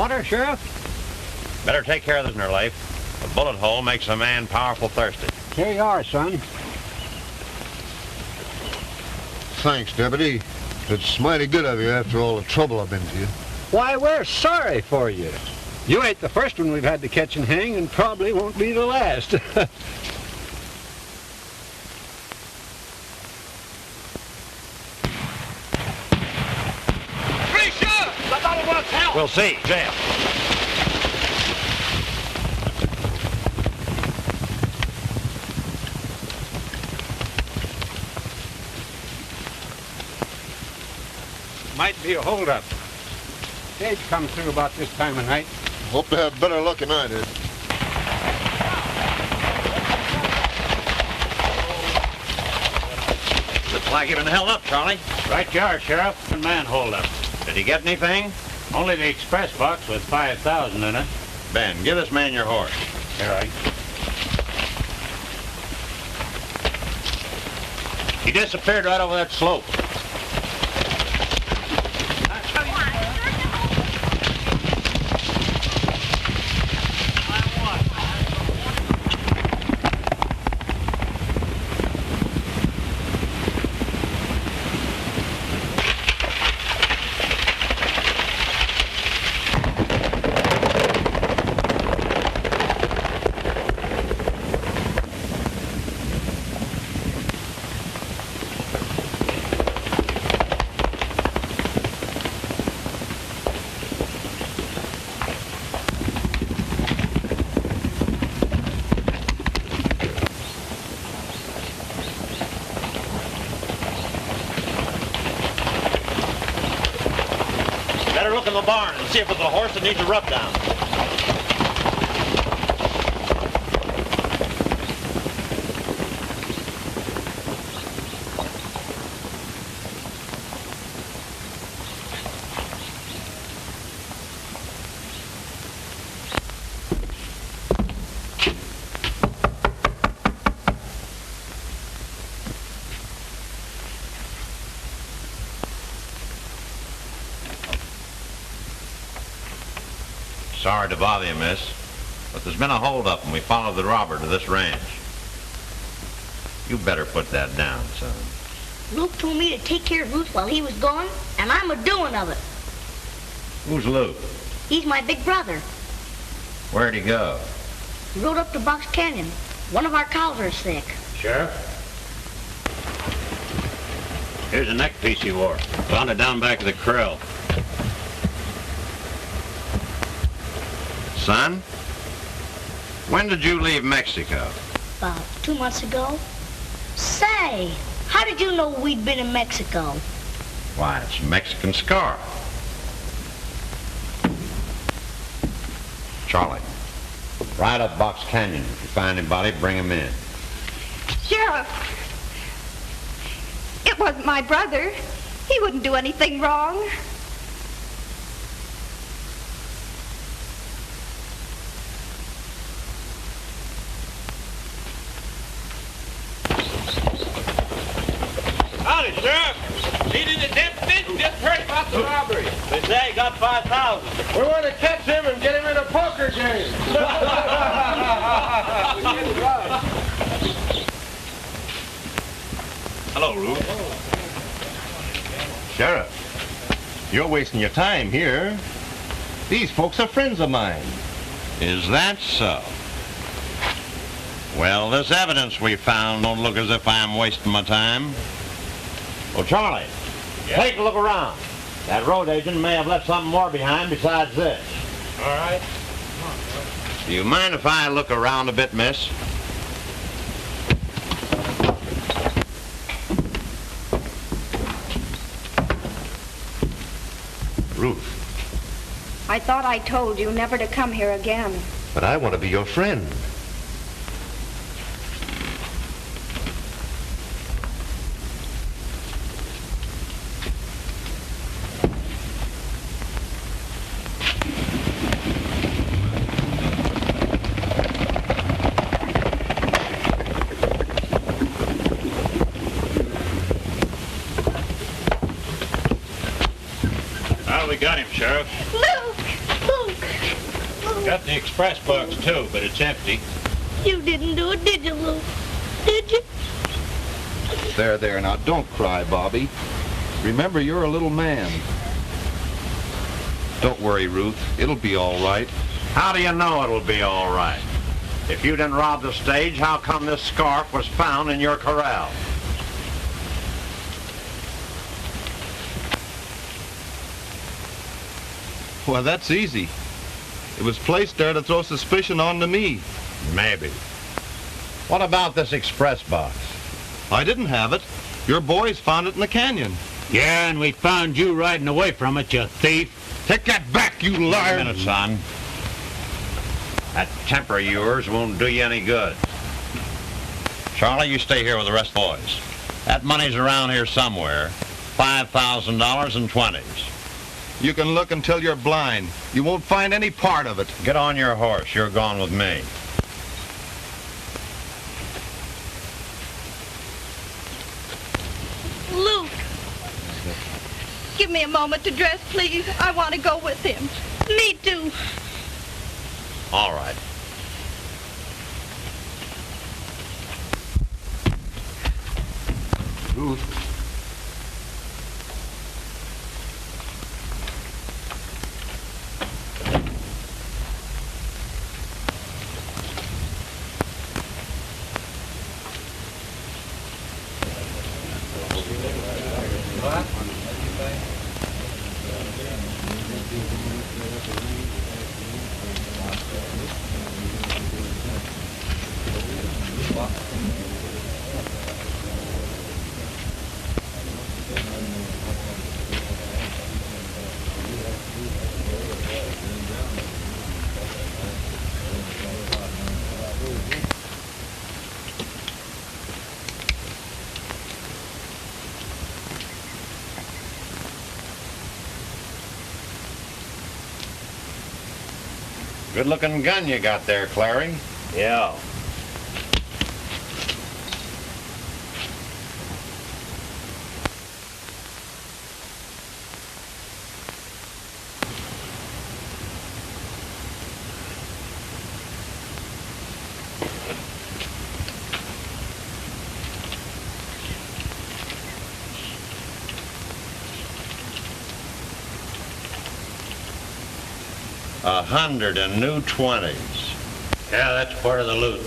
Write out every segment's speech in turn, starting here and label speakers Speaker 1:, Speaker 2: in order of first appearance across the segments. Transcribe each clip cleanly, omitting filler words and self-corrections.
Speaker 1: Water, Sheriff?
Speaker 2: Better take care of this in her life. A bullet hole makes a man powerful thirsty.
Speaker 1: Here you are, son.
Speaker 3: Thanks, Deputy. It's mighty good of you after all the trouble I've been to you.
Speaker 1: Why, we're sorry for you. You ain't the first one we've had to catch and hang, and probably won't be the last.
Speaker 4: Pretty sure! Somebody wants help!
Speaker 2: We'll see. Jail.
Speaker 1: Might be a holdup. Stage comes through about this time of night.
Speaker 3: Hope to have better luck than I did.
Speaker 2: Looks like you've been held up, Charlie.
Speaker 5: Right you are, Sheriff. And man hold up.
Speaker 2: Did he get anything?
Speaker 5: Only the express box with 5,000 in it.
Speaker 2: Ben, give this man your horse.
Speaker 5: Here, right.
Speaker 2: He disappeared right over that slope. Better look in the barn and see if it's a horse that needs a rub down. Sorry to bother you, miss, but there's been a holdup and we followed the robber to this ranch. You better put that down, son.
Speaker 6: Luke told me to take care of Ruth while he was gone, and I'm a-doing of it.
Speaker 2: Who's Luke?
Speaker 6: He's my big brother.
Speaker 2: Where'd he go?
Speaker 6: He rode up to Box Canyon. One of our cows are sick.
Speaker 5: Sheriff? Here's a neck piece he wore. Found it down back of the corral.
Speaker 2: Son, when did you leave Mexico?
Speaker 6: About 2 months ago. Say, how did you know we'd been in Mexico?
Speaker 2: Why, it's a Mexican scar. Charlie, ride up Box Canyon. If you find anybody, bring him in.
Speaker 7: Sheriff, it wasn't my brother. He wouldn't do anything wrong.
Speaker 4: Howdy, Sheriff. Needed a deputy? Just heard about the robbery.
Speaker 5: They say he got 5,000.
Speaker 4: We want to catch him and get him in a poker game.
Speaker 2: Hello, Ruth.
Speaker 8: Sheriff, you're wasting your time here. These folks are friends of mine.
Speaker 2: Is that so? Well, this evidence we found don't look as if I'm wasting my time. Well, Charlie, take a look around. That road agent may have left something more behind besides this.
Speaker 4: All right.
Speaker 2: Do you mind if I look around a bit, miss?
Speaker 8: Ruth,
Speaker 7: I thought I told you never to come here again.
Speaker 8: but I want to be your friend.
Speaker 5: Well, we got him, Sheriff.
Speaker 6: Luke! Luke!
Speaker 5: the express box, too, but it's empty.
Speaker 6: You didn't do it, did you, Lou? Did you?
Speaker 9: There, now don't cry, Bobby. Remember, you're a little man. Don't worry, Ruth. It'll be all right.
Speaker 2: How do you know it'll be all right? If you didn't rob the stage, how come this scarf was found in your corral?
Speaker 9: Well, that's easy. It was placed there to throw suspicion onto me.
Speaker 2: Maybe. What about this express box?
Speaker 9: I didn't have it. Your boys found it in the canyon.
Speaker 5: Yeah, and we found you riding away from it, you thief.
Speaker 9: Take that back, you liar!
Speaker 2: Wait a minute, son. That temper of yours won't do you any good. Charlie, you stay here with the rest of the boys. That money's around here somewhere. $5,000 in 20s.
Speaker 9: You can look until you're blind. You won't find any part of it.
Speaker 2: Get on your horse. You're going with me.
Speaker 7: Luke, give me a moment to dress, please. I want to go with him.
Speaker 6: Me too.
Speaker 2: All right.
Speaker 9: Ruth.
Speaker 2: Good-looking gun you got there, Clary.
Speaker 5: Yeah.
Speaker 2: $100 in new 20s.
Speaker 5: Yeah, that's part of the loot.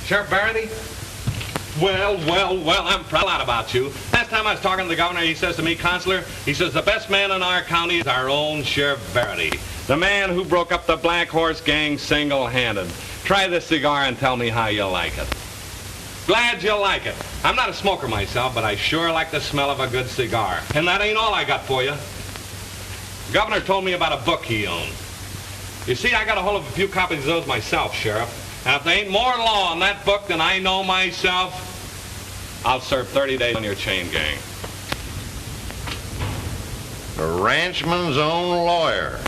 Speaker 4: Sheriff Barity? Well, I'm proud about you. Last time I was talking to the governor, he says to me, Counsellor, he says, the best man in our county is our own Sheriff Barity, the man who broke up the Black Horse Gang single-handed. Try this cigar and tell me how you like it. Glad you like it. I'm not a smoker myself, but I sure like the smell of a good cigar. And that ain't all I got for you. The governor told me about a book he owned. You see, I got a hold of a few copies of those myself, Sheriff. And if there ain't more law in that book than I know myself, I'll serve 30 days on your chain gang.
Speaker 2: The ranchman's own lawyer.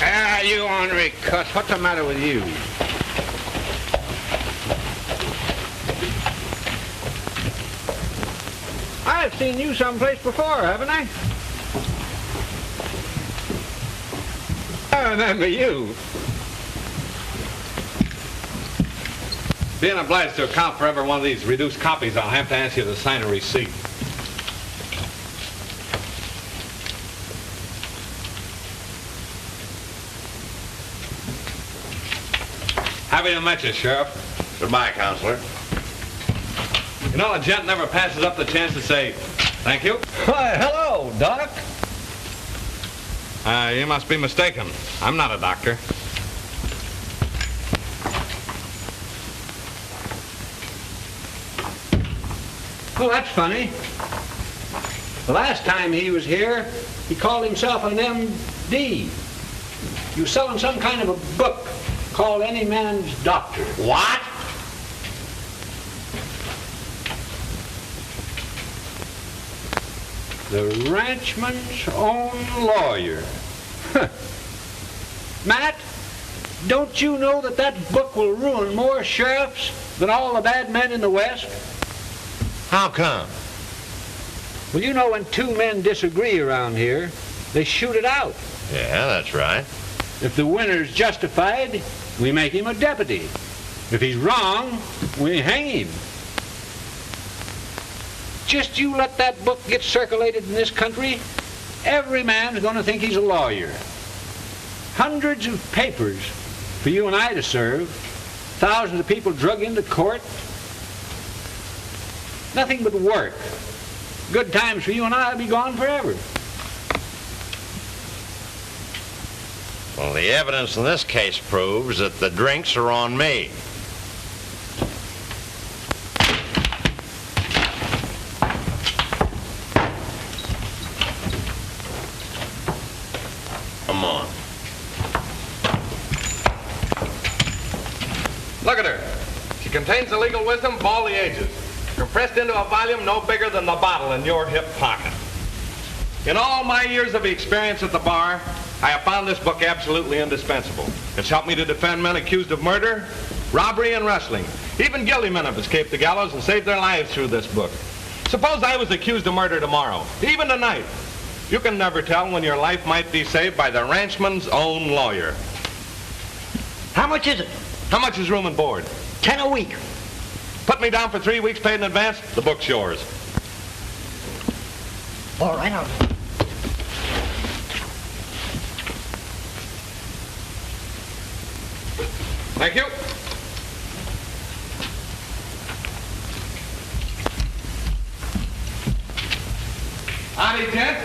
Speaker 1: Ah, you ornery cuss. What's the matter with you? I've seen you someplace before, haven't I? I remember you.
Speaker 4: Being obliged to account for every one of these reduced copies, I'll have to ask you to sign a receipt. Happy to meet you, Sheriff.
Speaker 2: Goodbye, Counselor.
Speaker 4: You know, a gent never passes up the chance to say, thank you.
Speaker 1: Why, hello, Doc.
Speaker 4: You must be mistaken. I'm not a doctor.
Speaker 1: Well, that's funny. The last time he was here, he called himself an M.D. He was selling some kind of a book called Any Man's Doctor.
Speaker 2: What?
Speaker 1: The ranchman's own lawyer. Matt, don't you know that that book will ruin more sheriffs than all the bad men in the West?
Speaker 2: How come?
Speaker 1: Well, you know when two men disagree around here, they shoot it out.
Speaker 2: Yeah, that's right.
Speaker 1: If the winner's justified, we make him a deputy. If he's wrong, we hang him. Just you let that book get circulated in this country, every man's going to think he's a lawyer. Hundreds of papers for you and I to serve, thousands of people drug into court. Nothing but work. Good times for you and I will be gone forever.
Speaker 2: Well, the evidence in this case proves that the drinks are on me. Come on.
Speaker 4: Look at her. She contains the legal wisdom of all the ages, compressed into a volume no bigger than the bottle in your hip pocket. In all my years of experience at the bar, I have found this book absolutely indispensable. It's helped me to defend men accused of murder, robbery, and wrestling. Even guilty men have escaped the gallows and saved their lives through this book. Suppose I was accused of murder tomorrow, even tonight. You can never tell when your life might be saved by the ranchman's own lawyer.
Speaker 10: How much is it?
Speaker 4: How much is room and board?
Speaker 10: 10 a week.
Speaker 4: Put me down for 3 weeks paid in advance. The book's yours.
Speaker 10: All right, now.
Speaker 4: Thank you. Howdy, gent.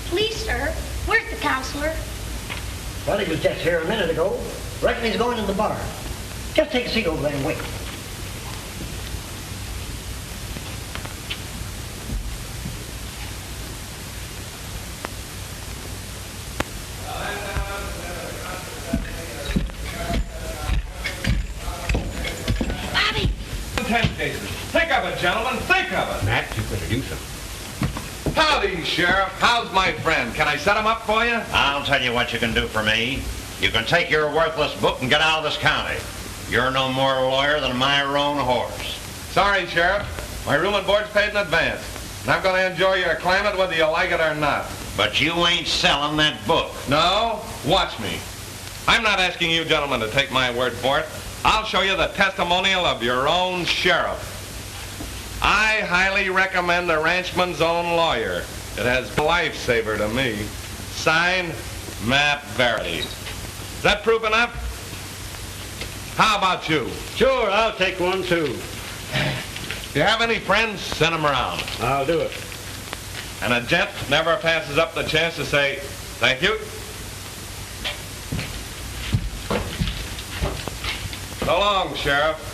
Speaker 6: Please, sir, where's the counselor?
Speaker 10: Well, he was just here a minute ago. Reckon he's going to the bar. Just take a seat over there and wait.
Speaker 6: Bobby!
Speaker 4: 10 cases. Think of it, gentlemen. Think of it.
Speaker 1: Matt, you better do something.
Speaker 4: Howdy, Sheriff. How's my friend? Can I set him up for you?
Speaker 2: I'll tell you what you can do for me. You can take your worthless book and get out of this county. You're no more a lawyer than my roan horse.
Speaker 4: Sorry, Sheriff. My room and board's paid in advance. And I'm going to enjoy your climate whether you like it or not.
Speaker 2: But you ain't selling that book.
Speaker 4: No? Watch me. I'm not asking you gentlemen to take my word for it. I'll show you the testimonial of your own sheriff. I highly recommend the ranchman's own lawyer. It has lifesaver to me. Signed, Matt Verity. Is that proof enough? How about you?
Speaker 1: Sure, I'll take one, too.
Speaker 4: If you have any friends, send them around.
Speaker 1: I'll do it.
Speaker 4: And a gent never passes up the chance to say, thank you. So long, Sheriff.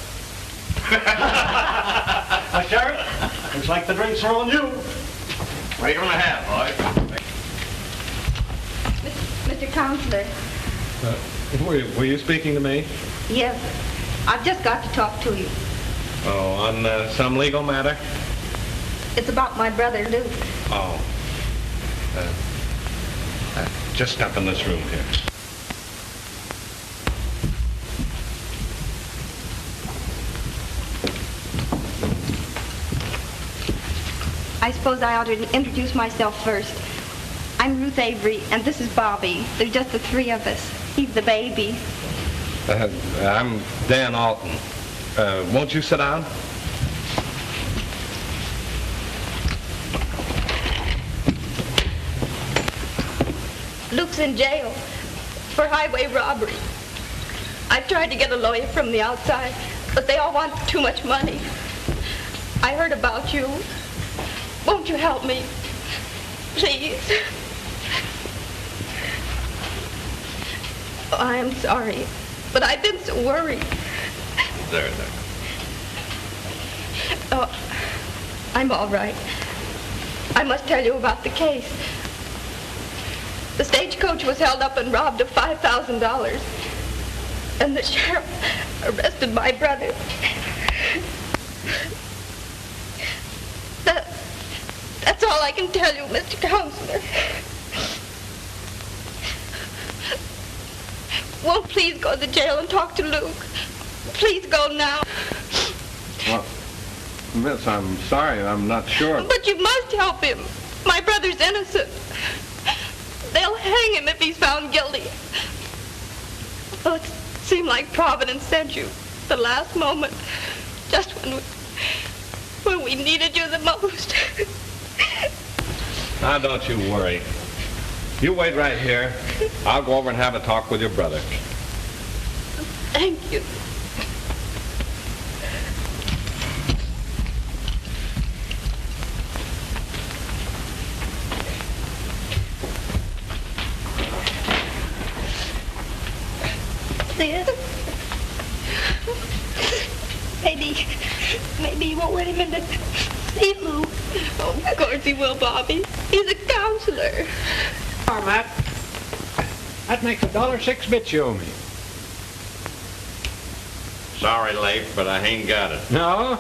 Speaker 10: Sheriff, looks like the drinks are on you.
Speaker 4: What are you going to have, boy?
Speaker 7: Mr. Counselor.
Speaker 4: Were you speaking to me?
Speaker 7: Yes. I've just got to talk to you.
Speaker 4: Oh, on some legal matter?
Speaker 7: It's about my brother, Luke.
Speaker 4: Oh. Just step in this room here.
Speaker 7: I suppose I ought to introduce myself first. I'm Ruth Avery, and this is Bobby. There's just the three of us. He's the baby.
Speaker 4: I'm Dan Alton. Won't you sit down?
Speaker 7: Luke's in jail for highway robbery. I've tried to get a lawyer from the outside, but they all want too much money. I heard about you. Won't you help me? Please. Oh, I'm sorry, but I've been so worried.
Speaker 4: There.
Speaker 7: Oh, I'm all right. I must tell you about the case. The stagecoach was held up and robbed of $5,000. And the sheriff arrested my brother. That's all I can tell you, Mr. Counselor. Won't please go to jail and talk to Luke. Please go now.
Speaker 4: Well, Miss, I'm sorry. I'm not sure.
Speaker 7: But you must help him. My brother's innocent. They'll hang him if he's found guilty. Well, it seemed like Providence sent you the last moment, just when we needed you the most.
Speaker 4: Now, don't you worry. You wait right here. I'll go over and have a talk with your brother.
Speaker 7: Thank you. Maybe you won't let him in to see Luke. Oh, of course he will, Bobby. He's a counselor.
Speaker 1: All right, Matt. That makes $1.06 bits you owe me.
Speaker 2: Sorry, Leif, but I ain't got it.
Speaker 1: No?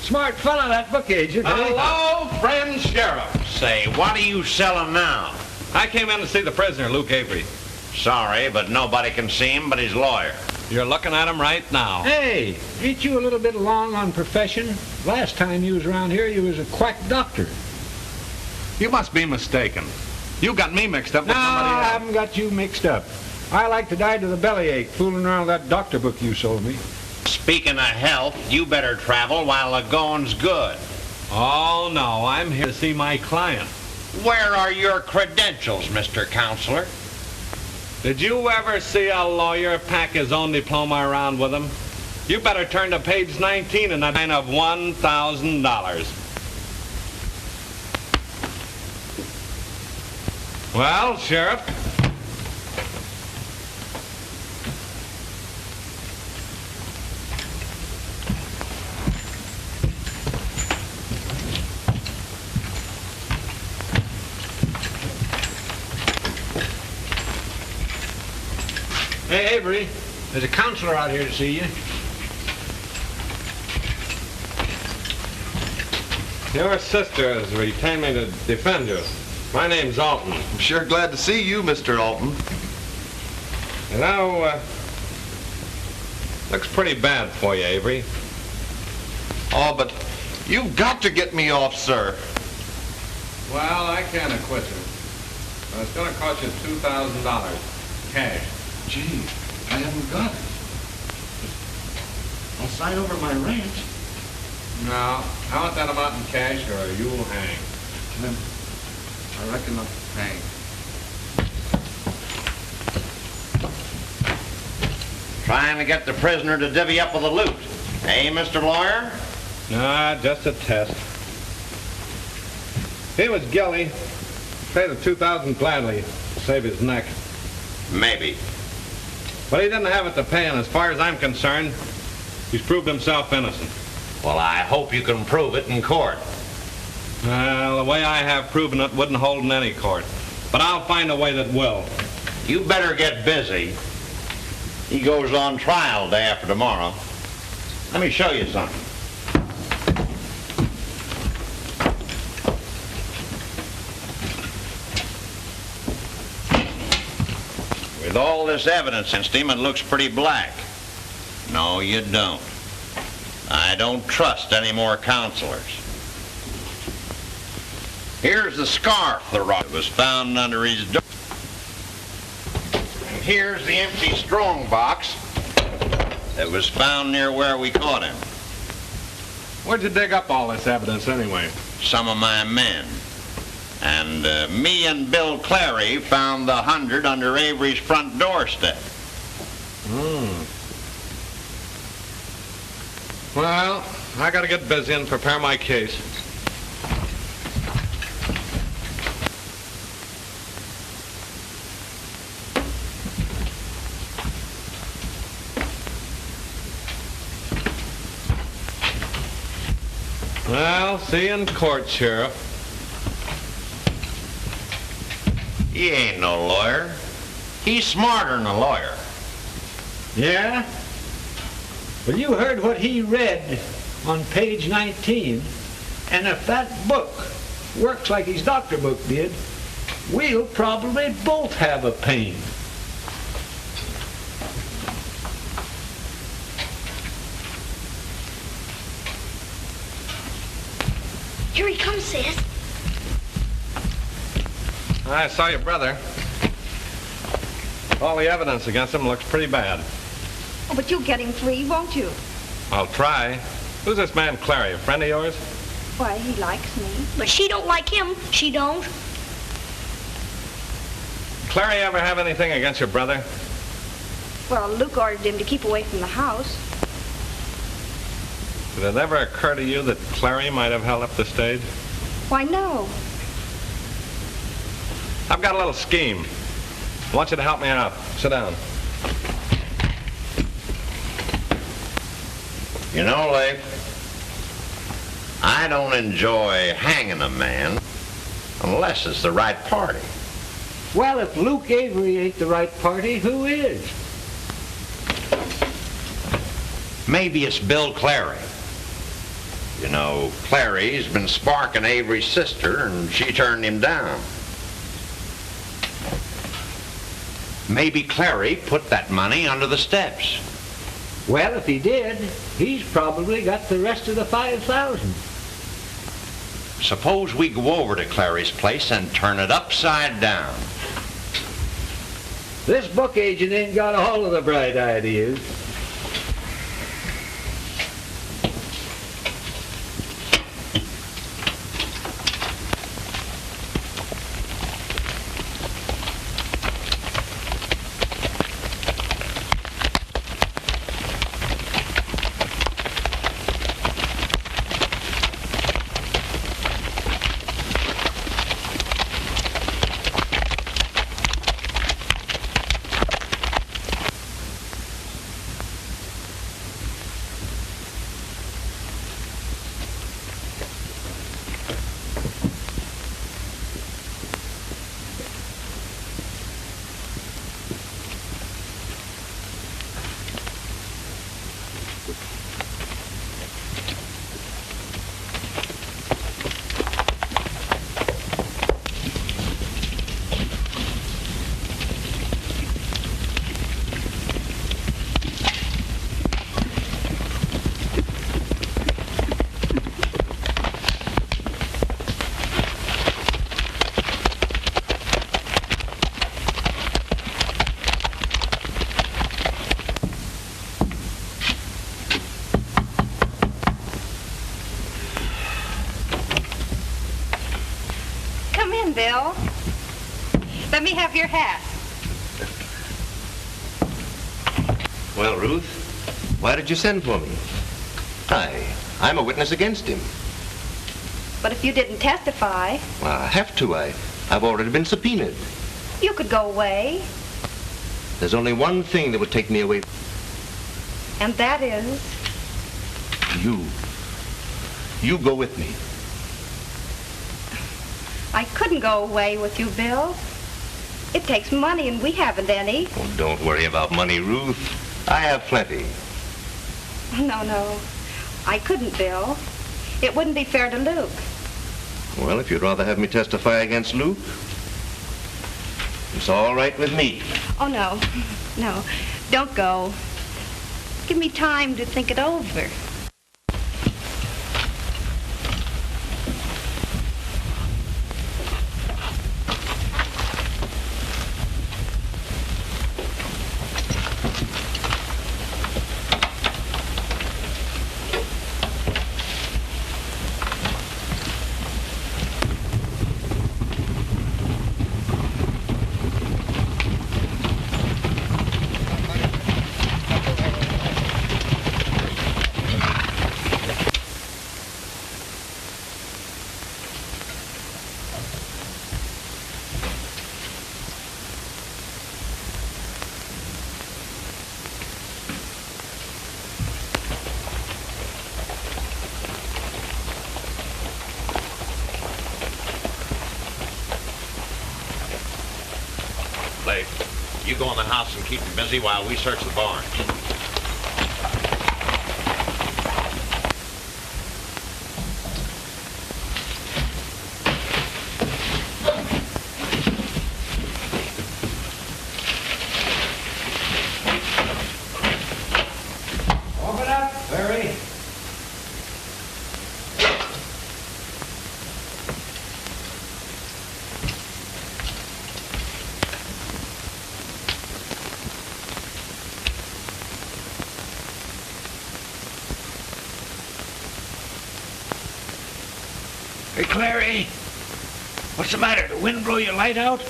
Speaker 1: Smart fella, that book agent.
Speaker 4: Hello, friend sheriff.
Speaker 2: Say, what are you selling now?
Speaker 4: I came in to see the prisoner, Luke Avery.
Speaker 2: Sorry, but nobody can see him but his lawyer.
Speaker 4: You're looking at him right now.
Speaker 1: Hey, ain't you a little bit long on profession? Last time you was around here, you was a quack doctor.
Speaker 4: You must be mistaken. You got me mixed up with
Speaker 1: No,
Speaker 4: somebody
Speaker 1: I
Speaker 4: else.
Speaker 1: haven't got you mixed up. I like to die to the bellyache fooling around with that doctor book you sold me.
Speaker 2: Speaking of health, you better travel while the going's good.
Speaker 4: Oh, no, I'm here to see my client.
Speaker 2: Where are your credentials, Mr. Counselor?
Speaker 4: Did you ever see a lawyer pack his own diploma around with him? You better turn to page 19 in that line of $1,000. Well, Sheriff?
Speaker 1: Hey, Avery, there's a counselor out here to see you.
Speaker 4: Your sister has retained me to defend you. My name's Alton.
Speaker 9: I'm sure glad to see you, Mr. Alton.
Speaker 4: You know, looks pretty bad for you, Avery.
Speaker 9: Oh, but you've got to get me off, sir.
Speaker 4: Well, I can't acquit you. But it's going to cost you $2,000 cash.
Speaker 9: Gee, I haven't got it. I'll sign over my ranch.
Speaker 4: No, I want that amount in cash or you'll hang.
Speaker 9: Then I reckon I'll hang.
Speaker 2: Trying to get the prisoner to divvy up with the loot. Hey, Mr. Lawyer?
Speaker 4: Nah, just a test. He was guilty. Pay the $2,000 gladly to save his neck.
Speaker 2: Maybe.
Speaker 4: But he didn't have it to pay, and as far as I'm concerned, he's proved himself innocent.
Speaker 2: Well, I hope you can prove it in court.
Speaker 4: Well, the way I have proven it wouldn't hold in any court. But I'll find a way that will.
Speaker 2: You better get busy. He goes on trial day after tomorrow. Let me show you something. With all this evidence against him, it looks pretty black. No, you don't. I don't trust any more counselors. Here's the scarf the robber was found under his door. And here's the empty strong box that was found near where we caught him.
Speaker 4: Where'd you dig up all this evidence anyway?
Speaker 2: Some of my men. And me and Bill Clary found the 100 under Avery's front doorstep.
Speaker 4: Well, I gotta get busy and prepare my case. Well, see you in court, Sheriff.
Speaker 2: He ain't no lawyer. He's smarter than a lawyer.
Speaker 1: Yeah? Well, you heard what he read on page 19, and if that book works like his doctor book did, we'll probably both have a pain.
Speaker 6: Here he comes, sis.
Speaker 4: I saw your brother. All the evidence against him looks pretty bad.
Speaker 7: Oh, but you'll get him free, won't you?
Speaker 4: I'll try. Who's this man Clary, a friend of yours?
Speaker 7: Why, he likes me.
Speaker 6: But she don't like him. She don't.
Speaker 4: Clary ever have anything against your brother?
Speaker 7: Well, Luke ordered him to keep away from the house.
Speaker 4: Did it ever occur to you that Clary might have held up the stage?
Speaker 7: Why, no.
Speaker 4: I've got a little scheme. I want you to help me out. Sit down.
Speaker 2: You know, Leif, I don't enjoy hanging a man unless it's the right party.
Speaker 1: Well, if Luke Avery ain't the right party, who is?
Speaker 2: Maybe it's Bill Clary. You know, Clary's been sparking Avery's sister, and she turned him down. Maybe Clary put that money under the steps.
Speaker 1: Well, if he did, he's probably got the rest of the 5,000.
Speaker 2: Suppose we go over to Clary's place and turn it upside down.
Speaker 1: This book agent ain't got all of the bright ideas.
Speaker 7: Bill. Let me have your hat.
Speaker 8: Well, Ruth, why did you send for me? I'm a witness against him.
Speaker 7: But if you didn't testify...
Speaker 8: Well, I have to. I've already been subpoenaed.
Speaker 7: You could go away.
Speaker 8: There's only one thing that would take me away.
Speaker 7: And that is?
Speaker 8: You. You go with me.
Speaker 7: I couldn't go away with you, Bill. It takes money, and we haven't any.
Speaker 8: Oh, don't worry about money, Ruth. I have plenty.
Speaker 7: No. I couldn't, Bill. It wouldn't be fair to Luke.
Speaker 8: Well, if you'd rather have me testify against Luke, it's all right with me.
Speaker 7: Oh, no. No. Don't go. Give me time to think it over.
Speaker 2: Clay, you go in the house and keep him busy while we search the barn.
Speaker 1: Open up, Larry.
Speaker 11: Hey, Clary. What's the matter? The wind blow your light out?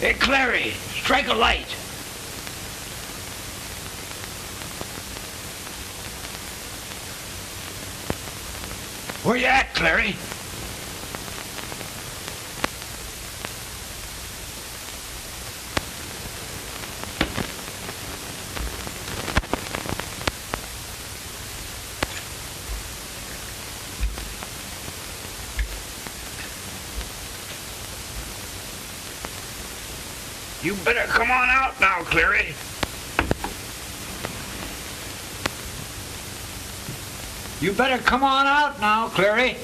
Speaker 11: Hey, Clary, strike a light. Where you at, Clary? You better come on out now, Clary.
Speaker 1: You better come on out now, Clary.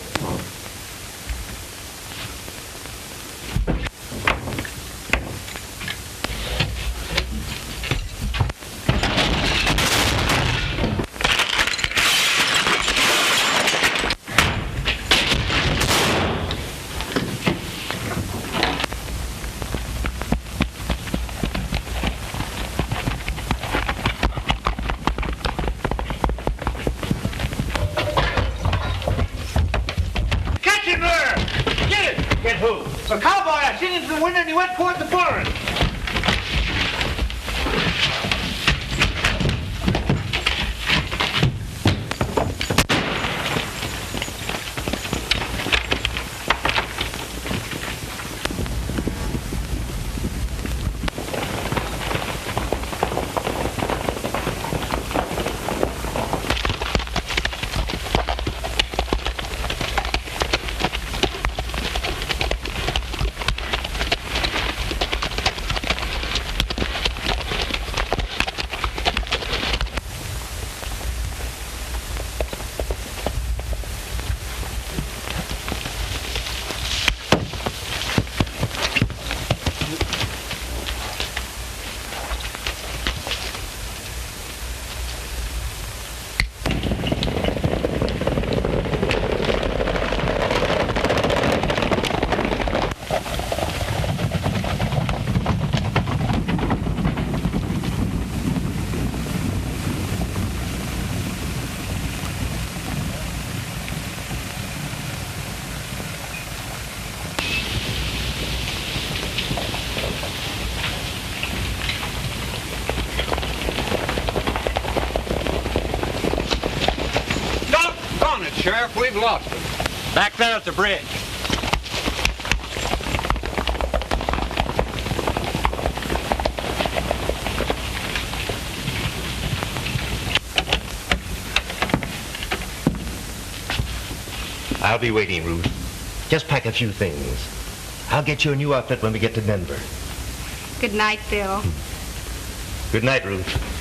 Speaker 11: The cowboy, I seen him through the window and he went toward the barn.
Speaker 1: Sheriff, we've lost him.
Speaker 5: Back there at the bridge.
Speaker 8: I'll be waiting, Ruth. Just pack a few things. I'll get you a new outfit when we get to Denver.
Speaker 7: Good night, Bill.
Speaker 8: Good night, Ruth.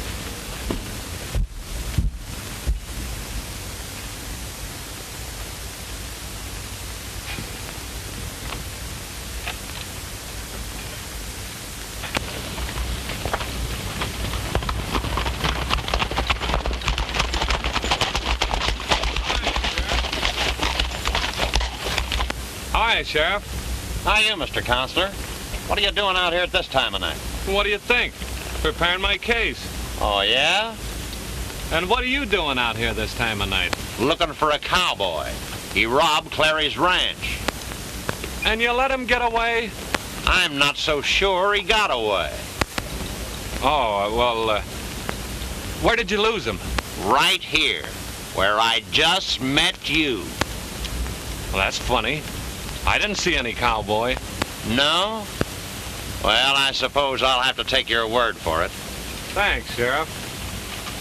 Speaker 4: Hi, Sheriff.
Speaker 2: How are you, Mr. Counselor? What are you doing out here at this time of night?
Speaker 4: What do you think? Preparing my case.
Speaker 2: Oh, yeah?
Speaker 4: And what are you doing out here this time of night?
Speaker 2: Looking for a cowboy. He robbed Clary's ranch.
Speaker 4: And you let him get away?
Speaker 2: I'm not so sure he got away.
Speaker 4: Oh, well, where did you lose him?
Speaker 2: Right here, where I just met you.
Speaker 4: Well, that's funny. I didn't see any cowboy.
Speaker 2: No? Well, I suppose I'll have to take your word for it.
Speaker 4: Thanks, Sheriff.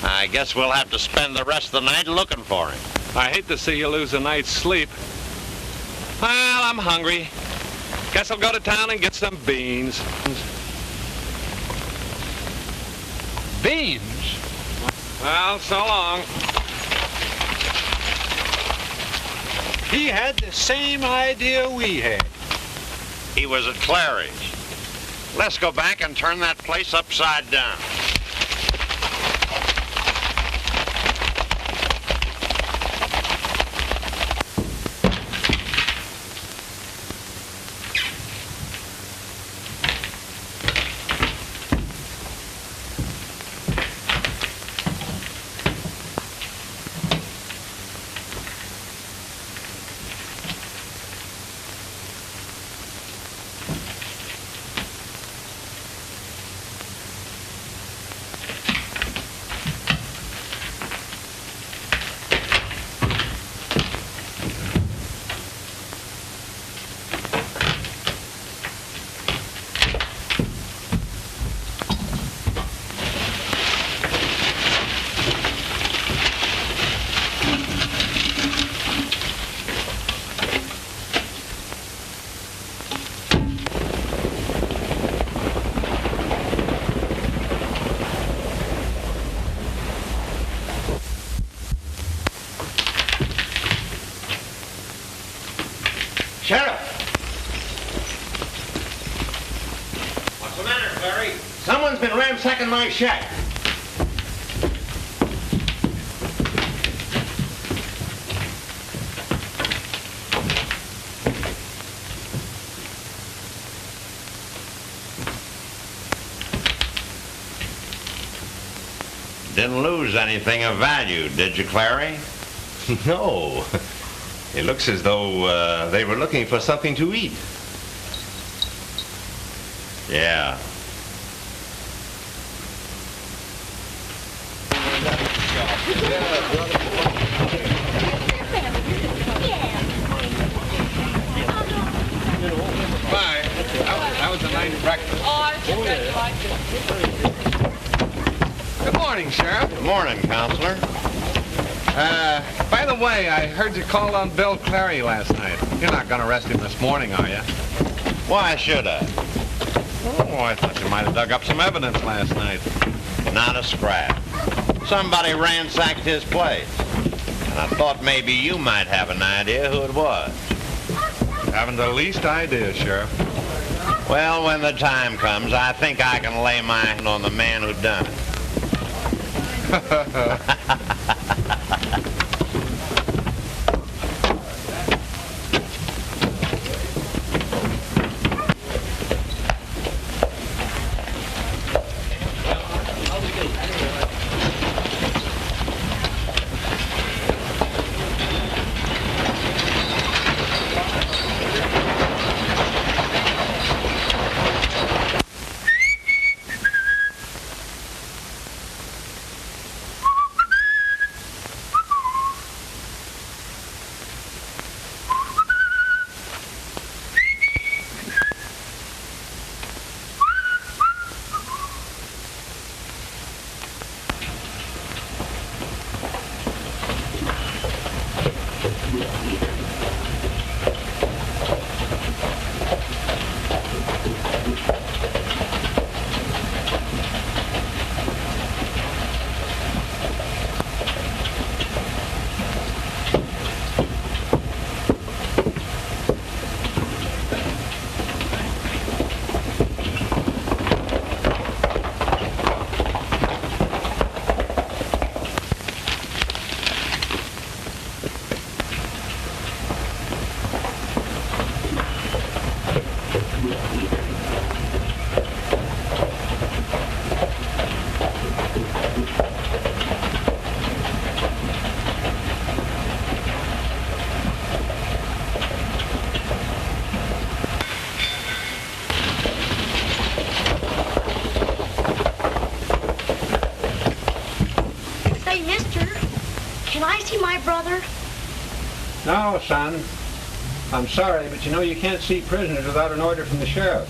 Speaker 2: I guess we'll have to spend the rest of the night looking for him.
Speaker 4: I hate to see you lose a night's sleep. Well, I'm hungry. Guess I'll go to town and get some beans.
Speaker 1: Beans?
Speaker 4: Well, so long.
Speaker 1: He had the same idea we had.
Speaker 2: He was at Clary's. Let's go back and turn that place upside down.
Speaker 8: Sheriff! What's the matter, Clary? Someone's been ransacking my shack.
Speaker 2: Didn't lose anything of value, did you, Clary?
Speaker 8: No. It looks as though they were looking for something to eat.
Speaker 2: Yeah.
Speaker 1: Bye. That was a nice breakfast. Good morning, Sheriff.
Speaker 2: Good morning, Counselor.
Speaker 1: By the way, I heard you called on Bill Clary last night. You're not going to arrest him this morning, are you?
Speaker 2: Why should I?
Speaker 1: Oh, I thought you might have dug up some evidence last night.
Speaker 2: Not a scrap. Somebody ransacked his place. And I thought maybe you might have an idea who it was.
Speaker 1: Haven't the least idea, Sheriff.
Speaker 2: Well, when the time comes, I think I can lay my hand on the man who done it.
Speaker 6: Can I see my brother?
Speaker 1: No, son. I'm sorry, but you know you can't see prisoners without an order from the sheriff.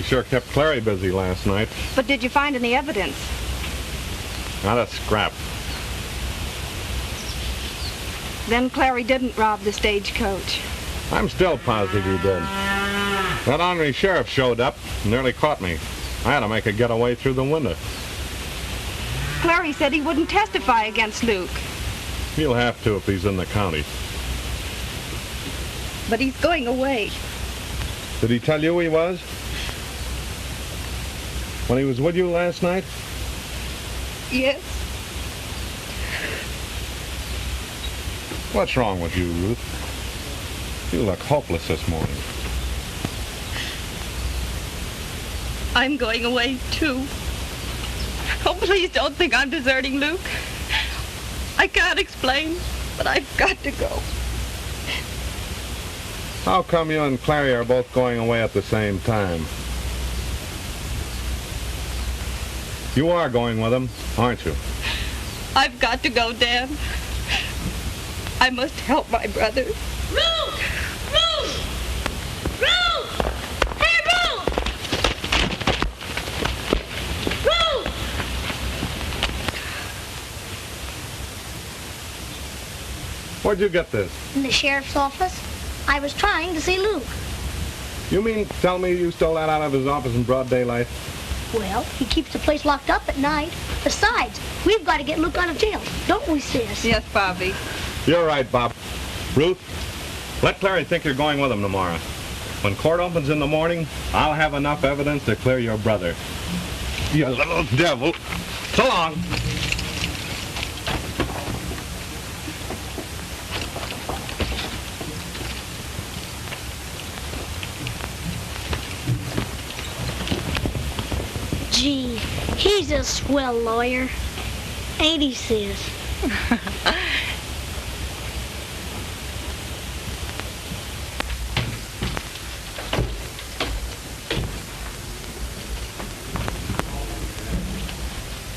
Speaker 4: sure kept Clary busy last night.
Speaker 7: But did you find any evidence?
Speaker 4: Not a scrap.
Speaker 7: Then Clary didn't rob the stagecoach.
Speaker 4: I'm still positive he did. That ornery sheriff showed up and nearly caught me. I had to make a getaway through the window.
Speaker 7: Clary said he wouldn't testify against Luke.
Speaker 4: He'll have to if he's in the county.
Speaker 7: But he's going away.
Speaker 4: Did he tell you he was? When he was with you last night?
Speaker 7: Yes.
Speaker 4: What's wrong with you, Ruth? You look hopeless this morning.
Speaker 7: I'm going away, too. Oh, please don't think I'm deserting Luke. I can't explain, but I've got to go.
Speaker 4: How come you and Clary are both going away at the same time? You are going with him, aren't you?
Speaker 7: I've got to go, Dan. I must help my brother.
Speaker 6: Ruth! Ruth! Ruth! Hey, Ruth! Ruth!
Speaker 4: Where'd you get this?
Speaker 6: In the sheriff's office. I was trying to see Luke.
Speaker 4: You mean tell me you stole that out of his office in broad daylight?
Speaker 6: Well, he keeps the place locked up at night. Besides, we've got to get Luke out of jail, don't we, sis?
Speaker 7: Yes, Bobby.
Speaker 4: You're right, Bob. Ruth, let Clary think you're going with him tomorrow. When court opens in the morning, I'll have enough evidence to clear your brother. You little devil. So long.
Speaker 6: Gee, he's a swell lawyer. Ain't he, sis?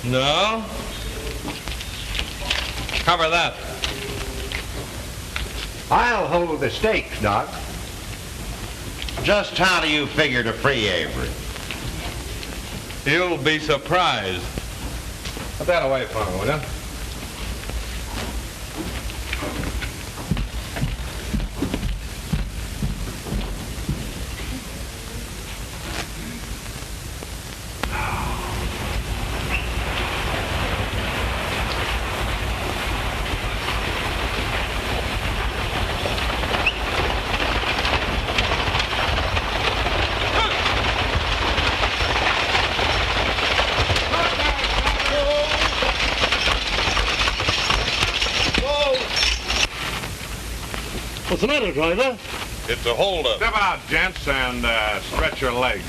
Speaker 4: No. Cover that.
Speaker 2: I'll hold the stakes, Doc. Just how do you figure to free Avery?
Speaker 4: You'll be surprised. Put that away for me, will you?
Speaker 3: What's the matter, driver?
Speaker 4: It's a holdup. Step out, gents, and stretch your legs.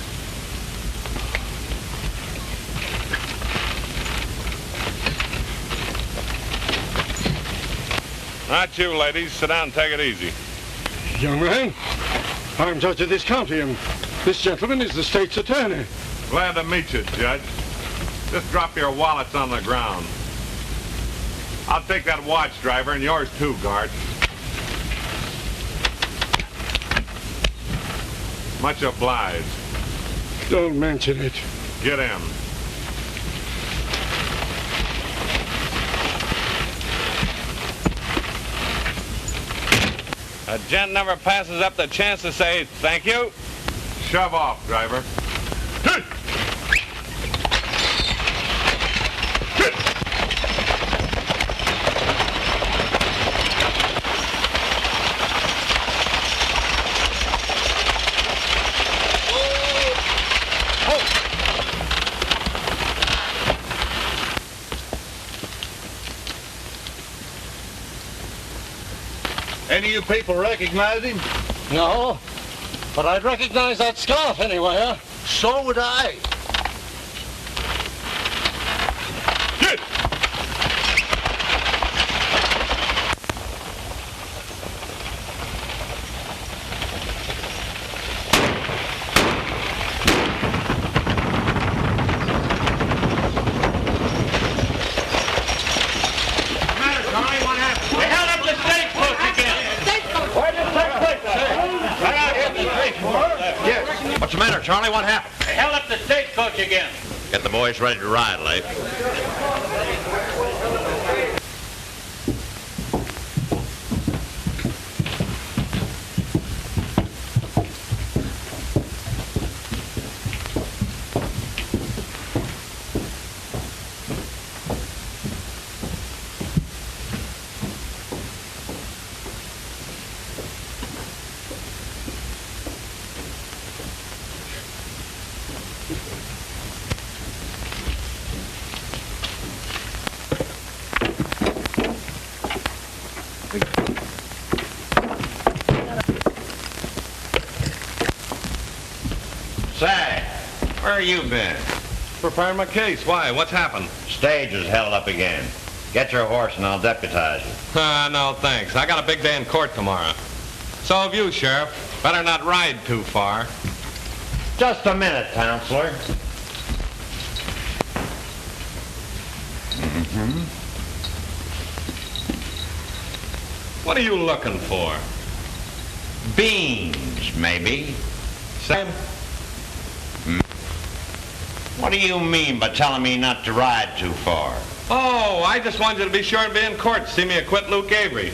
Speaker 4: Not you, ladies. Sit down and take it easy.
Speaker 3: Young man, I'm judge of this county, and this gentleman is the state's attorney.
Speaker 4: Glad to meet you, Judge. Just drop your wallets on the ground. I'll take that watch, driver, and yours too, guard. Much obliged.
Speaker 3: Don't mention it.
Speaker 4: Get in. A gent never passes up the chance to say thank you. Shove off, driver.
Speaker 3: Any of you people recognize him? No, but I'd recognize that scarf anywhere. So would I.
Speaker 4: Get!
Speaker 2: matter, Charlie? What happened?
Speaker 5: They held up the stagecoach again.
Speaker 2: Get the boys ready to ride, Leif. Say, where you been?
Speaker 4: Preparing my case. Why? What's happened?
Speaker 2: Stage is held up again. Get your horse and I'll deputize you.
Speaker 4: No, thanks. I got a big day in court tomorrow. So have you, Sheriff. Better not ride too far.
Speaker 2: Just a minute, Counselor.
Speaker 4: What are you looking for?
Speaker 2: Beans, maybe.
Speaker 4: Sam?
Speaker 2: What do you mean by telling me not to ride too far?
Speaker 4: Oh, I just wanted you to be sure and be in court to see me acquit Luke Avery.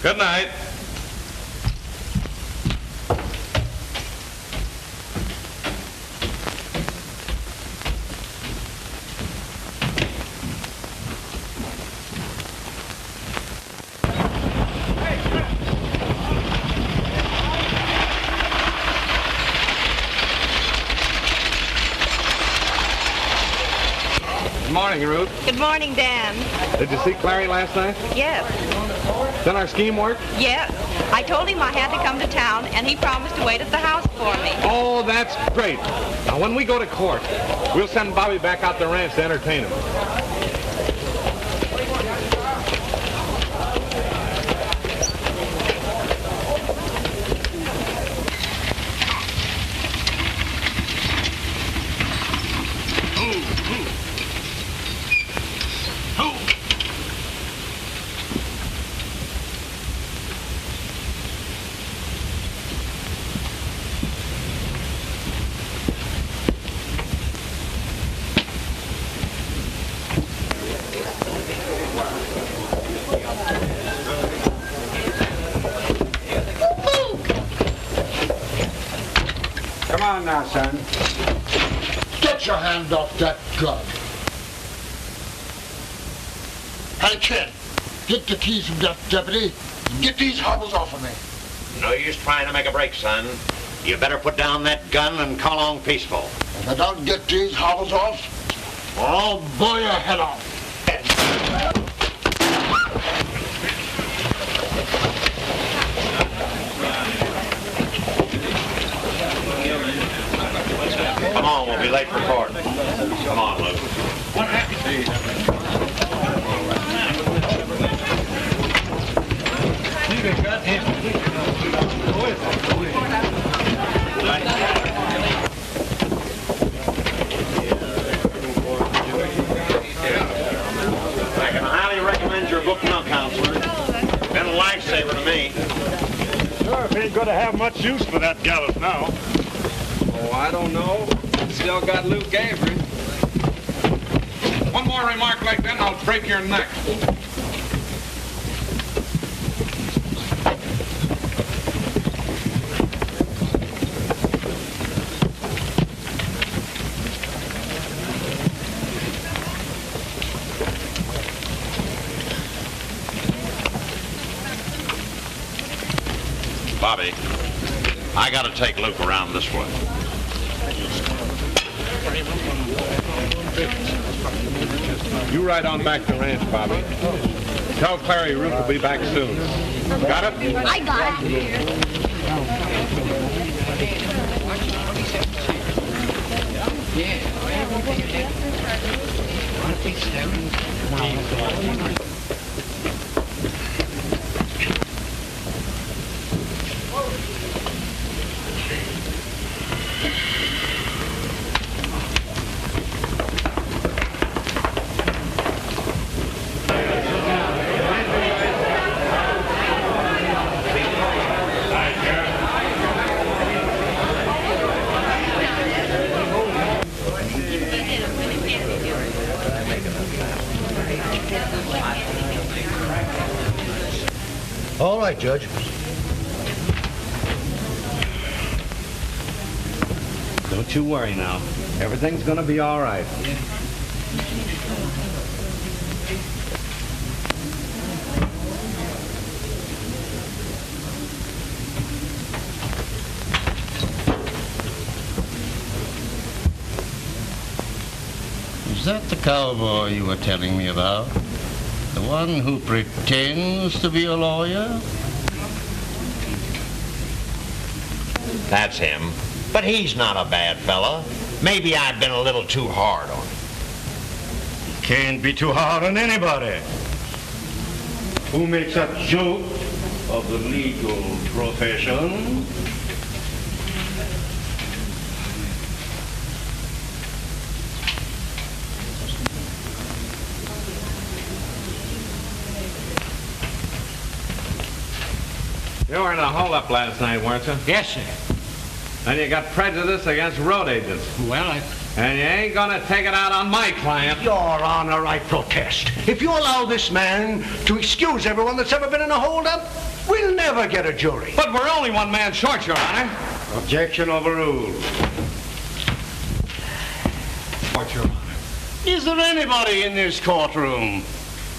Speaker 4: Good night. Good morning, Ruth.
Speaker 7: Good morning, Dan.
Speaker 4: Did you see Clary last night?
Speaker 7: Yes.
Speaker 4: Did our scheme work?
Speaker 7: Yes. I told him I had to come to town, and he promised to wait at the house for me.
Speaker 4: Oh, that's great. Now, when we go to court, we'll send Bobby back out to the ranch to entertain him.
Speaker 1: Come on now, son.
Speaker 3: Get your hand off that gun. Hey, kid, get the keys from that deputy and get these hobbles off of me.
Speaker 2: No use trying to make a break, son. You better put down that gun and come along peaceful.
Speaker 3: If I don't get these hobbles off, I'll blow your head off.
Speaker 2: Come on, we'll be late for court. Come on, Luke.
Speaker 11: What happened?
Speaker 2: I can highly recommend your book now, Counselor. Been a lifesaver to me.
Speaker 12: Sure, if ain't going to have much use for that gallows now.
Speaker 4: Oh, I don't know. Still got Luke Avery. One more remark like that and I'll break your neck.
Speaker 2: Bobby, I got to take Luke around this way.
Speaker 4: You ride on back to the ranch, Bobby. Tell Clary Ruth will be back soon. Got it?
Speaker 6: I got it.
Speaker 3: All right, Judge.
Speaker 4: Don't you worry now. Everything's gonna be all right.
Speaker 13: Is that the cowboy you were telling me about? The one who pretends to be a lawyer?
Speaker 2: That's him. But he's not a bad fella. Maybe I've been a little too hard on him.
Speaker 3: Can't be too hard on anybody. Who makes a joke of the legal profession?
Speaker 4: You were in a holdup last night, weren't you?
Speaker 10: Yes, sir.
Speaker 4: And you got prejudice against road agents.
Speaker 10: Well,
Speaker 4: And you ain't gonna take it out on my client.
Speaker 3: Your Honor, I protest. If you allow this man to excuse everyone that's ever been in a holdup, we'll never get a jury.
Speaker 4: But we're only one man short, Your Honor.
Speaker 3: Objection overruled.
Speaker 4: What, Your Honor?
Speaker 3: Is there anybody in this courtroom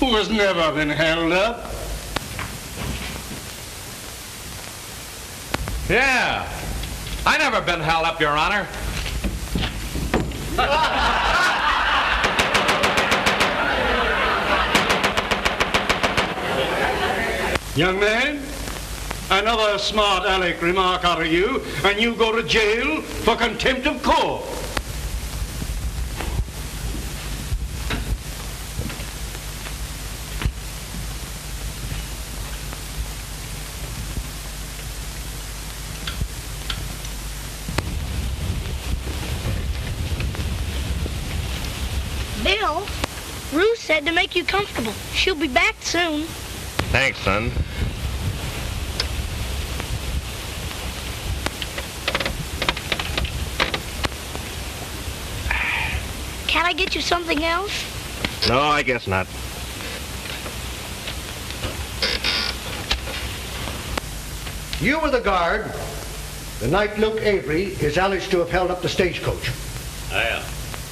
Speaker 3: who has never been held up?
Speaker 4: Yeah. I never been held up, Your Honor.
Speaker 3: Young man, another smart aleck remark out of you, and you go to jail for contempt of court.
Speaker 6: Bill, Ruth said to make you comfortable. She'll be back soon.
Speaker 8: Thanks, son.
Speaker 6: Can I get you something else?
Speaker 8: No, I guess not.
Speaker 3: You were the guard the night Luke Avery is alleged to have held up the stagecoach.
Speaker 5: I am.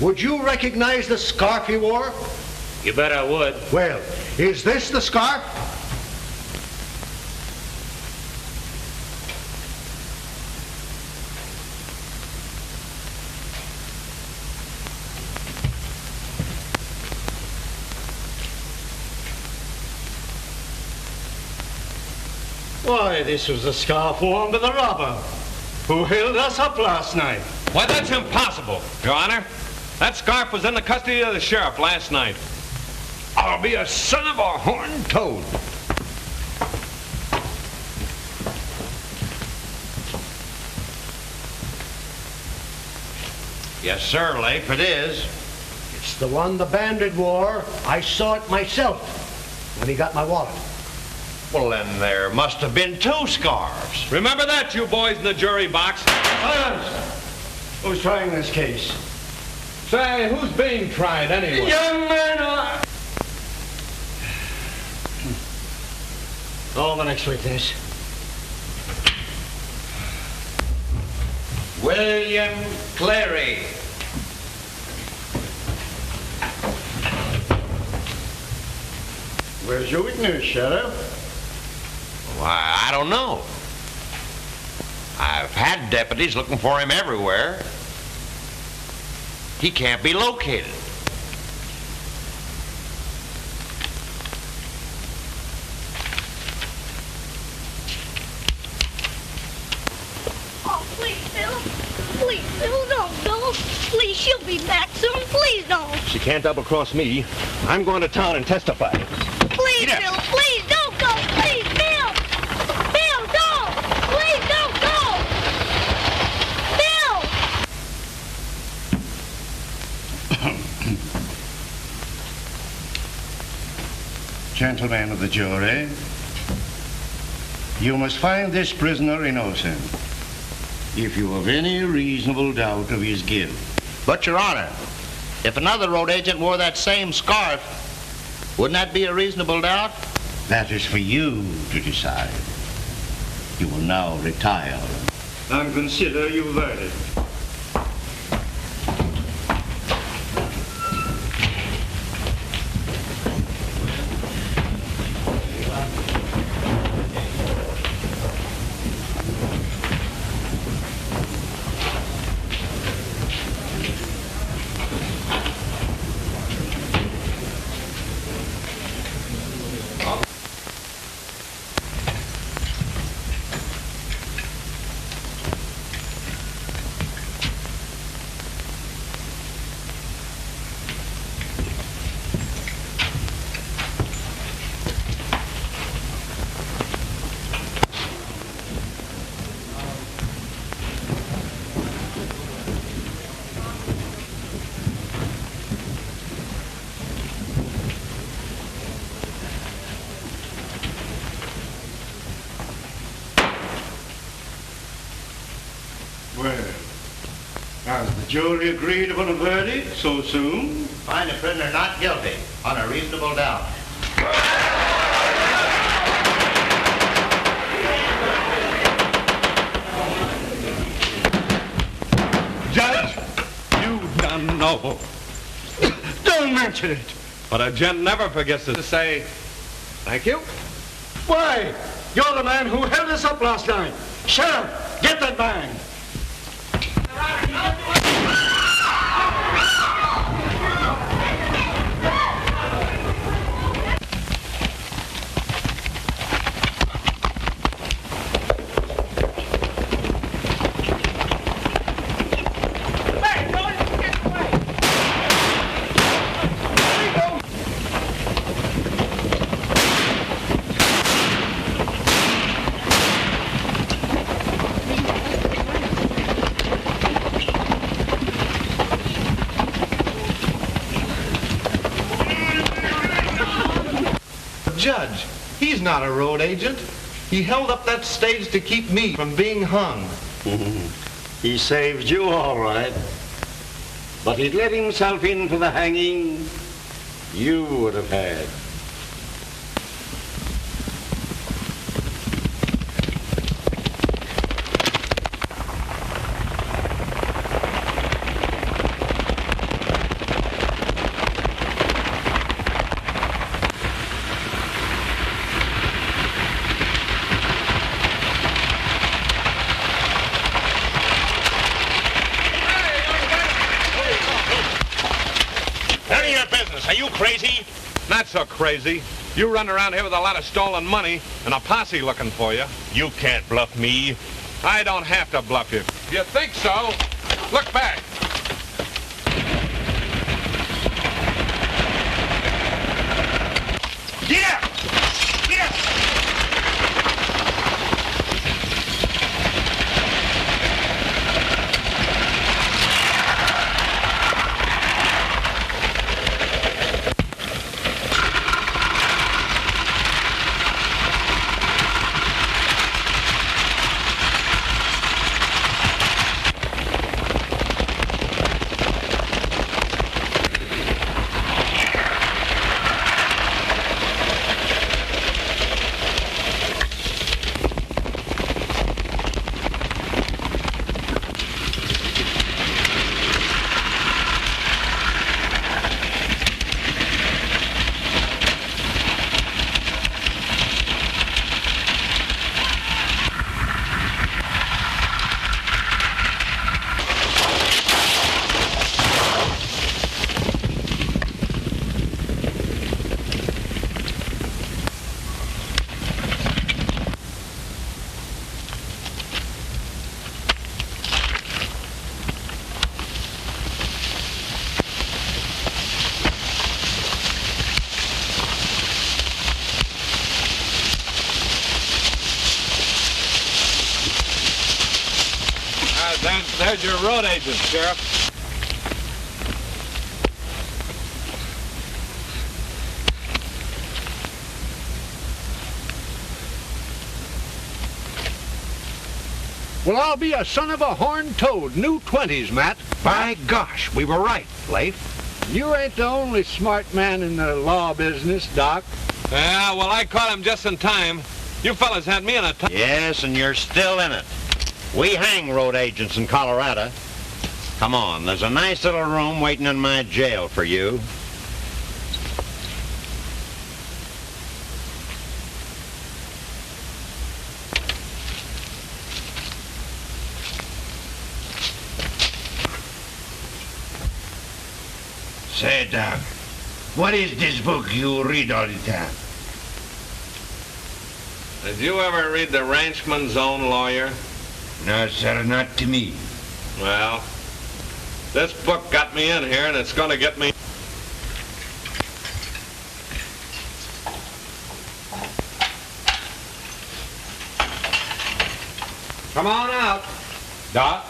Speaker 3: Would you recognize the scarf he wore?
Speaker 5: You bet I would.
Speaker 3: Well, is this the scarf? Why, this was the scarf worn by the robber who held us up last night.
Speaker 4: Why, that's impossible, Your Honor. That scarf was in the custody of the sheriff last night.
Speaker 11: I'll be a son of a horned toad.
Speaker 2: Yes, sir, Leif, it is.
Speaker 3: It's the one the bandit wore. I saw it myself when he got my wallet.
Speaker 2: Well, then there must have been two scarves.
Speaker 4: Remember that, you boys in the jury box?
Speaker 3: Silence! Who's trying this case?
Speaker 4: Say, who's being tried anyway?
Speaker 3: Young man, Oh, the next witness.
Speaker 11: William Clary.
Speaker 3: Where's your witness, Sheriff?
Speaker 2: Why, I don't know. I've had deputies looking for him everywhere. He can't be located.
Speaker 6: Oh, please, Bill. Please, Bill, don't go. Please, she'll be back soon. Please don't.
Speaker 8: She can't double-cross me. I'm going to town and testify.
Speaker 6: Please, Bill, please don't go. Please, Bill. Bill, don't. Please don't go. Bill.
Speaker 13: Gentlemen of the jury, you must find this prisoner innocent if you have any reasonable doubt of his guilt.
Speaker 2: But, Your Honor, if another road agent wore that same scarf, wouldn't that be a reasonable doubt?
Speaker 13: That is for you to decide. You will now retire.
Speaker 3: And consider your verdict. Well, has the jury agreed upon a verdict so soon?
Speaker 8: Find the prisoner not guilty on a reasonable doubt.
Speaker 4: Judge, you don't know.
Speaker 3: Don't mention it.
Speaker 4: But a gent never forgets to say, thank you.
Speaker 3: Why? You're the man who held us up last night. Sheriff, get that man.
Speaker 8: Judge, he's not a road agent. He held up that stage to keep me from being hung.
Speaker 11: He saved you all right. But he'd let himself in for the hanging you would have had.
Speaker 4: Are you crazy? Not so crazy. You run around here with a lot of stolen money and a posse looking for you. You can't bluff me. I don't have to bluff you. If you think so, look back. Get up! Get up! There's your road agent, Sheriff.
Speaker 1: Well, I'll be a son of a horned toad. New 20s, Matt.
Speaker 8: By gosh, we were right, Leif.
Speaker 1: You ain't the only smart man in the law business, Doc.
Speaker 4: Yeah, well, I caught him just in time. You fellas had me in a...
Speaker 2: Yes, and you're still in it. We hang road agents in Colorado. Come on, there's a nice little room waiting in my jail for you.
Speaker 11: Say, Doc, what is this book you read all the time?
Speaker 4: Did you ever read The Ranchman's Own Lawyer?
Speaker 11: No, sir, not to me.
Speaker 4: Well, this book got me in here, and it's going to get me... Come on out, Doc.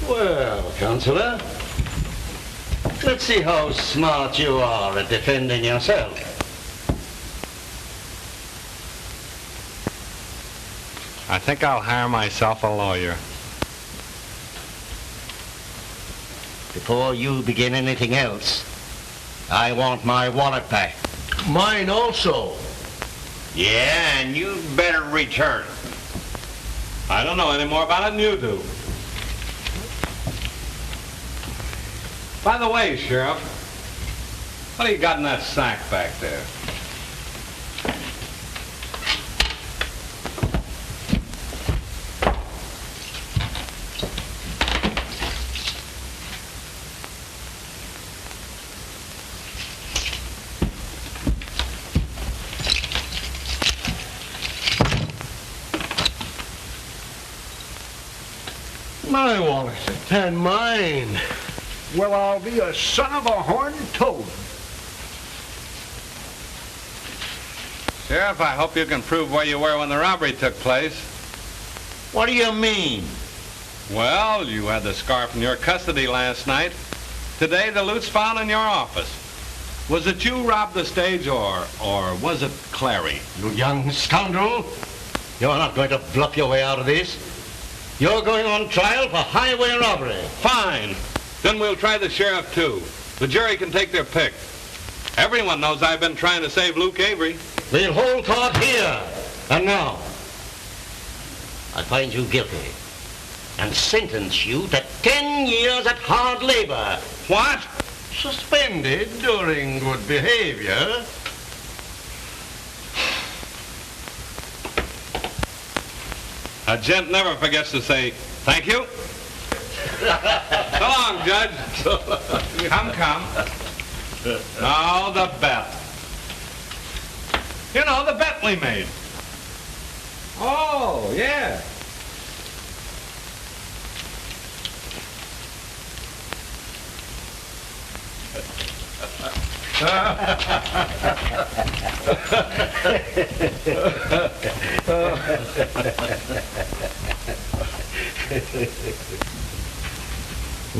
Speaker 13: Well, Counsellor, let's see how smart you are at defending yourself.
Speaker 4: I think I'll hire myself a lawyer.
Speaker 13: Before you begin anything else, I want my wallet back.
Speaker 11: Mine also.
Speaker 2: Yeah, and you'd better return it.
Speaker 4: I don't know any more about it than you do. By the way, Sheriff, what do you got in that sack back there?
Speaker 11: My wallet. And mine.
Speaker 1: Well, I'll be a son of a horned toad.
Speaker 4: Sheriff, I hope you can prove where you were when the robbery took place.
Speaker 11: What do you mean?
Speaker 4: Well, you had the scarf in your custody last night. Today, the loot's found in your office. Was it you robbed the stage, or was it Clary?
Speaker 13: You young scoundrel! You're not going to bluff your way out of this. You're going on trial for highway robbery.
Speaker 4: Fine. Then we'll try the sheriff, too. The jury can take their pick. Everyone knows I've been trying to save Luke Avery.
Speaker 13: We'll hold court here. And now, I find you guilty and sentence you to 10 years at hard labor.
Speaker 4: What?
Speaker 11: Suspended during good behavior.
Speaker 4: A gent never forgets to say, thank you. So long, Judge. Come. Now, the bet. You know, the bet we made. Oh, yeah.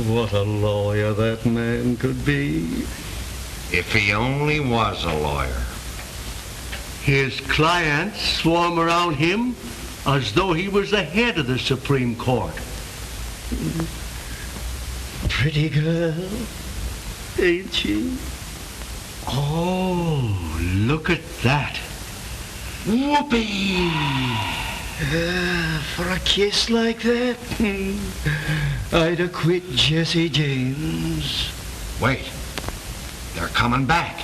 Speaker 11: What a lawyer that man could be.
Speaker 2: If he only was a lawyer.
Speaker 11: His clients swarm around him as though he was the head of the Supreme Court. Pretty girl, ain't she? Oh, look at that. Whoopee! For a kiss like that, I'd have quit Jesse James.
Speaker 2: Wait, they're coming back.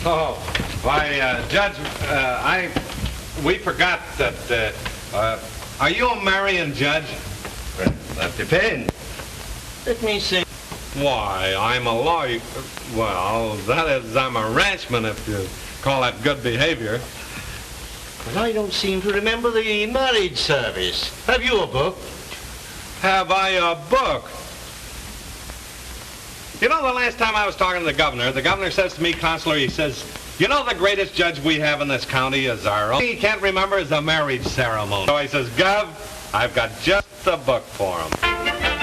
Speaker 4: Oh, why, Judge, we forgot that, are you a marrying judge?
Speaker 11: Well, that depends.
Speaker 13: Let me see.
Speaker 4: Why, I'm a lawyer. Well, that is, I'm a ranchman, if you call that good behavior.
Speaker 13: But I don't seem to remember the marriage service. Have you a book?
Speaker 4: Have I a book? You know, the last time I was talking to the governor says to me, Counselor, he says, you know, the greatest judge we have in this county is our own. He can't remember is the marriage ceremony. So he says, Gov, I've got just the book for him.